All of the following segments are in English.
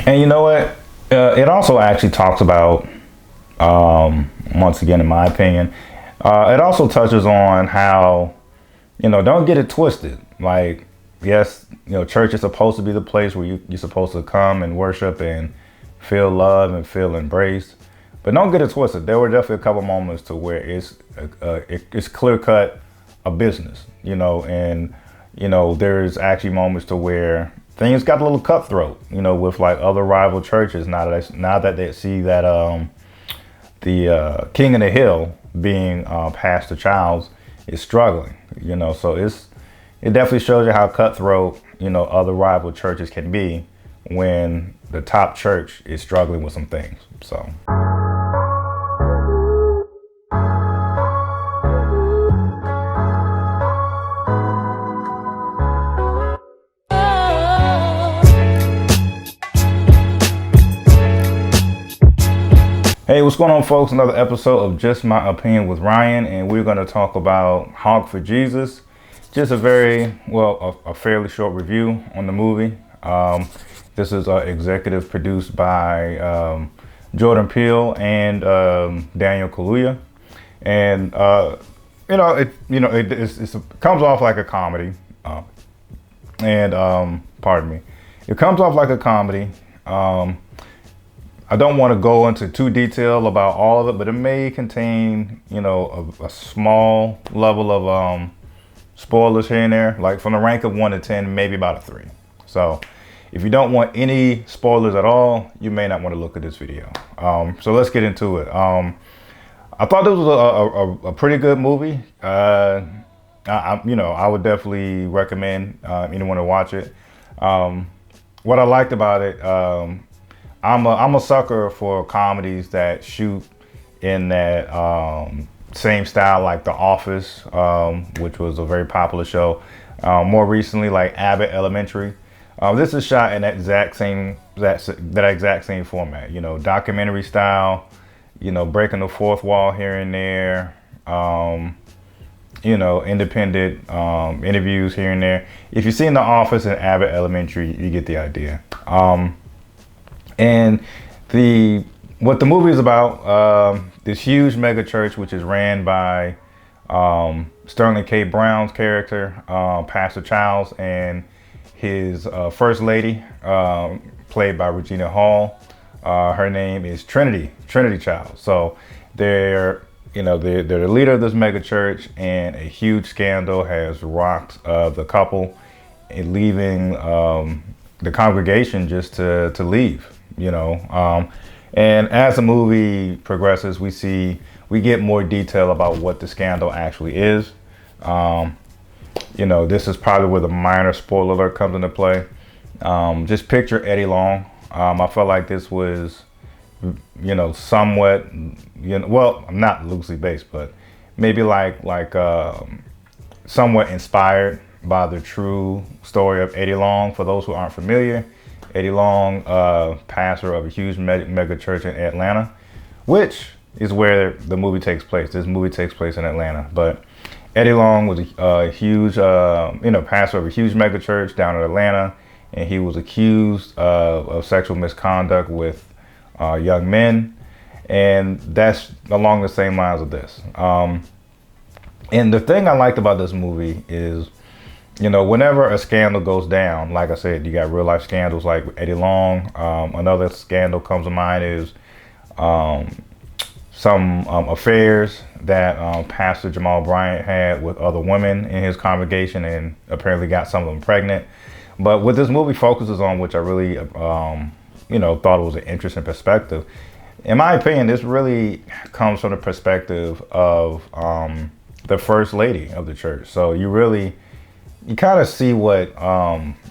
And you know what? It also actually talks about, once again, in my opinion, it also touches on how, don't get it twisted. Like, yes, church is supposed to be the place where you're supposed to come and worship and feel love and feel embraced. But don't get it twisted. There were definitely a couple moments to where it's clear cut a business, and there's actually moments to where things got a little cutthroat, with like other rival churches. Now that they see that the King of the Hill, being Pastor Childs, is struggling, so it definitely shows you how cutthroat, other rival churches can be when the top church is struggling with some things. So. Hey, what's going on, folks? Another episode of Just My Opinion with Ryan, and we're going to talk about Honk for Jesus. Just a fairly short review on the movie. This is executive produced by Jordan Peele and Daniel Kaluuya, and it comes off like a comedy, pardon me, it comes off like a comedy. I don't want to go into too detail about all of it, but it may contain, a small level of spoilers here and there. Like from the rank of 1 to 10, maybe about a 3. So if you don't want any spoilers at all, you may not want to look at this video. So let's get into it. I thought this was a pretty good movie. I would definitely recommend anyone to watch it. What I liked about it, I'm a sucker for comedies that shoot in that same style, like The Office, which was a very popular show. More recently, like Abbott Elementary. This is shot in that exact same format. Documentary style. Breaking the fourth wall here and there. Independent interviews here and there. If you've seen The Office and Abbott Elementary, you get the idea. And what the movie is about, this huge mega church, which is ran by Sterling K. Brown's character, Pastor Childs, and his first lady, played by Regina Hall. Her name is Trinity Childs. So they're the leader of this mega church, and a huge scandal has rocked the couple, and leaving the congregation just to leave. And as the movie progresses, we get more detail about what the scandal actually is. This is probably where the minor spoiler alert comes into play. Just picture Eddie Long. I felt like this was, somewhat, not loosely based, but maybe like somewhat inspired by the true story of Eddie Long. For those who aren't familiar, Eddie Long, pastor of a huge mega church in Atlanta, which is where the movie takes place. This movie takes place in Atlanta. But Eddie Long was a huge, pastor of a huge mega church down in Atlanta, and he was accused of sexual misconduct with young men. And that's along the same lines of this. And the thing I liked about this movie is, whenever a scandal goes down, like I said, you got real life scandals like Eddie Long. Another scandal comes to mind is some affairs that Pastor Jamal Bryant had with other women in his congregation, and apparently got some of them pregnant. But what this movie focuses on, which I really, thought it was an interesting perspective. In my opinion, this really comes from the perspective of the first lady of the church. So you kind of see what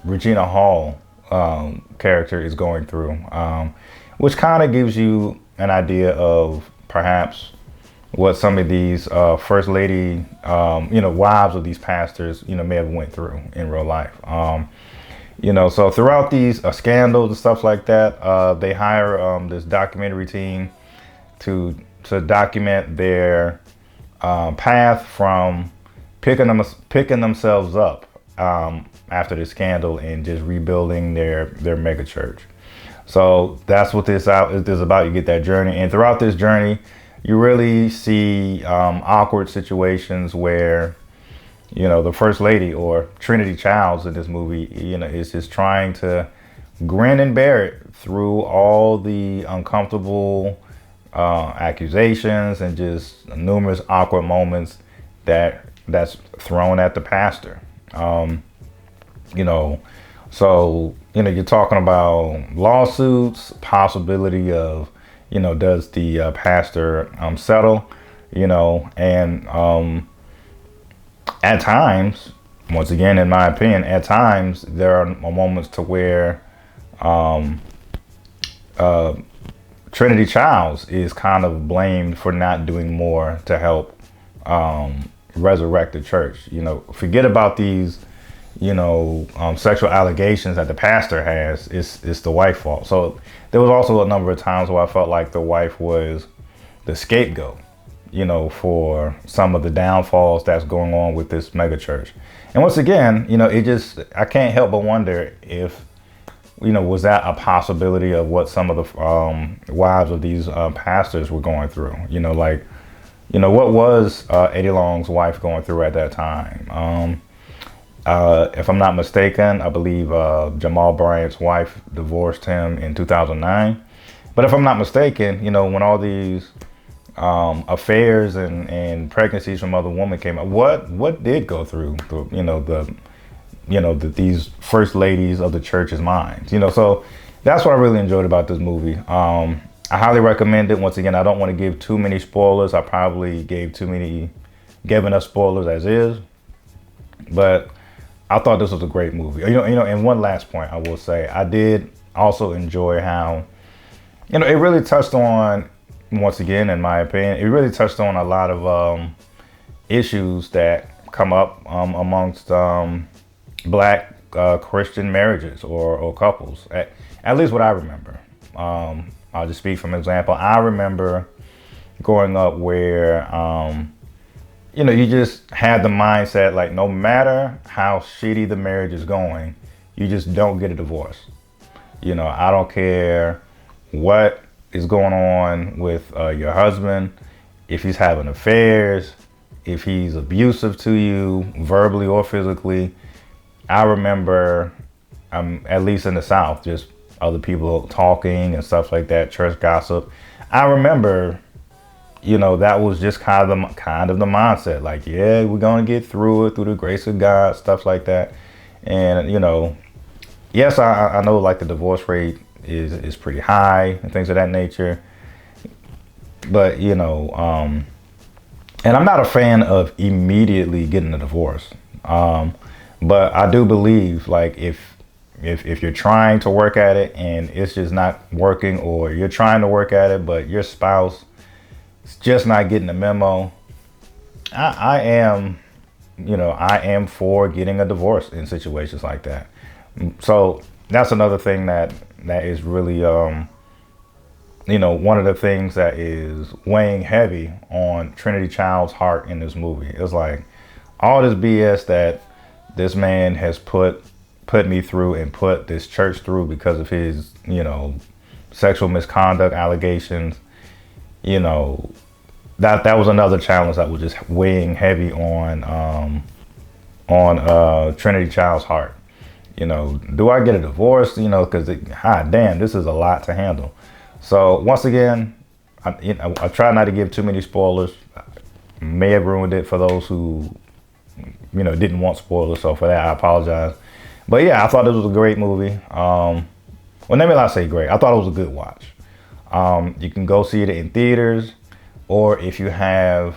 Regina Hall character is going through, which kind of gives you an idea of perhaps what some of these first lady, wives of these pastors, may have went through in real life. So throughout these scandals and stuff like that, they hire this documentary team to document their path from picking themselves up after the scandal and just rebuilding their mega church. So that's what this out is about. You get that journey, and throughout this journey, you really see awkward situations where, you know, the first lady or Trinity Childs in this movie, you know, is just trying to grin and bear it through all the uncomfortable accusations and just numerous awkward moments that's thrown at the pastor. You know, so, you know, you're talking about lawsuits, possibility of, you know, does the pastor settle, you know, and at times, once again, in my opinion, at times there are moments to where Trinity Childs is kind of blamed for not doing more to help resurrect the church. You know, forget about these, you know, sexual allegations that the pastor has. It's the wife's fault. So there was also a number of times where I felt like the wife was the scapegoat, you know, for some of the downfalls that's going on with this mega church. And once again, you know, I can't help but wonder if, you know, was that a possibility of what some of the wives of these pastors were going through? You know, like, you know, what was Eddie Long's wife going through at that time? If I'm not mistaken, I believe Jamal Bryant's wife divorced him in 2009. But if I'm not mistaken, you know, when all these affairs and pregnancies from other women came up, what did go through these first ladies of the church's minds? You know, so that's what I really enjoyed about this movie. I highly recommend it. Once again, I don't want to give too many spoilers. I probably gave enough spoilers as is, but I thought this was a great movie. You know, and one last point I will say, I did also enjoy how, you know, it really touched on, once again, in my opinion, it really touched on a lot of issues that come up amongst Black Christian marriages or couples. At least what I remember. I'll just speak from example. I remember growing up where, you know, you just had the mindset like no matter how shitty the marriage is going, you just don't get a divorce. You know, I don't care what is going on with your husband, if he's having affairs, if he's abusive to you, verbally or physically. I remember, at least in the South, just other people talking and stuff like that, church gossip. I remember, you know, that was just kind of the mindset. Like, yeah, we're gonna get through it through the grace of God, stuff like that. And you know, yes, I know like the divorce rate is pretty high and things of that nature. But you know, and I'm not a fan of immediately getting a divorce. But I do believe like if you're trying to work at it and it's just not working, or you're trying to work at it but your spouse is just not getting the memo, I am for getting a divorce in situations like that. So that's another thing that is really you know, one of the things that is weighing heavy on Trinity Child's heart in this movie. It's like all this BS that this man has put me through and put this church through because of his, you know, sexual misconduct allegations. You know, that was another challenge that was just weighing heavy on Trinity Child's heart. You know, do I get a divorce? You know, because damn, this is a lot to handle. So once again, I try not to give too many spoilers. May have ruined it for those who, you know, didn't want spoilers. So for that, I apologize. But yeah, I thought this was a great movie. Well, let me not say great. I thought it was a good watch. You can go see it in theaters, or if you have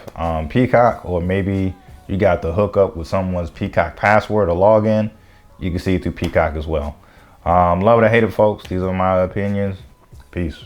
Peacock, or maybe you got the hookup with someone's Peacock password or login, you can see it through Peacock as well. Love it or hate it, folks. These are my opinions. Peace.